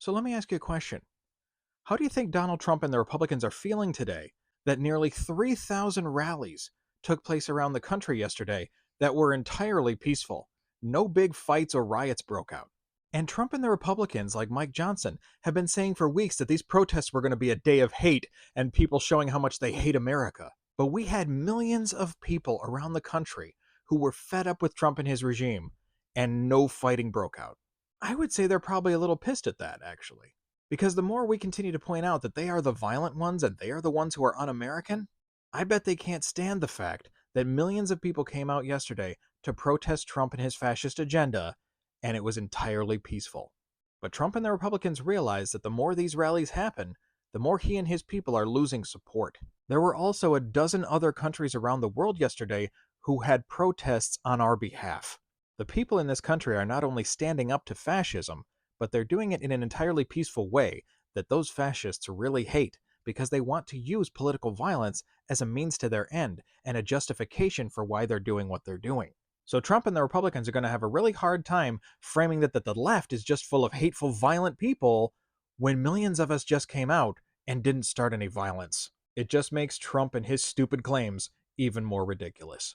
So let me ask you a question. How do you think Donald Trump and the Republicans are feeling today that nearly 3,000 rallies took place around the country yesterday that were entirely peaceful? No big fights or riots broke out. And Trump and the Republicans, like Mike Johnson, have been saying for weeks that these protests were going to be a day of hate and people showing how much they hate America. But we had millions of people around the country who were fed up with Trump and his regime, and no fighting broke out. I would say they're probably a little pissed at that, actually. Because the more we continue to point out that they are the violent ones and they are the ones who are un American, I bet they can't stand the fact that millions of people came out yesterday to protest Trump and his fascist agenda, and it was entirely peaceful. But Trump and the Republicans realize that the more these rallies happen, the more he and his people are losing support. There were also a dozen other countries around the world yesterday who had protests on our behalf. The people in this country are not only standing up to fascism, but they're doing it in an entirely peaceful way that those fascists really hate because they want to use political violence as a means to their end and a justification for why they're doing what they're doing. So Trump and the Republicans are going to have a really hard time framing that the left is just full of hateful, violent people when millions of us just came out and didn't start any violence. It just makes Trump and his stupid claims even more ridiculous.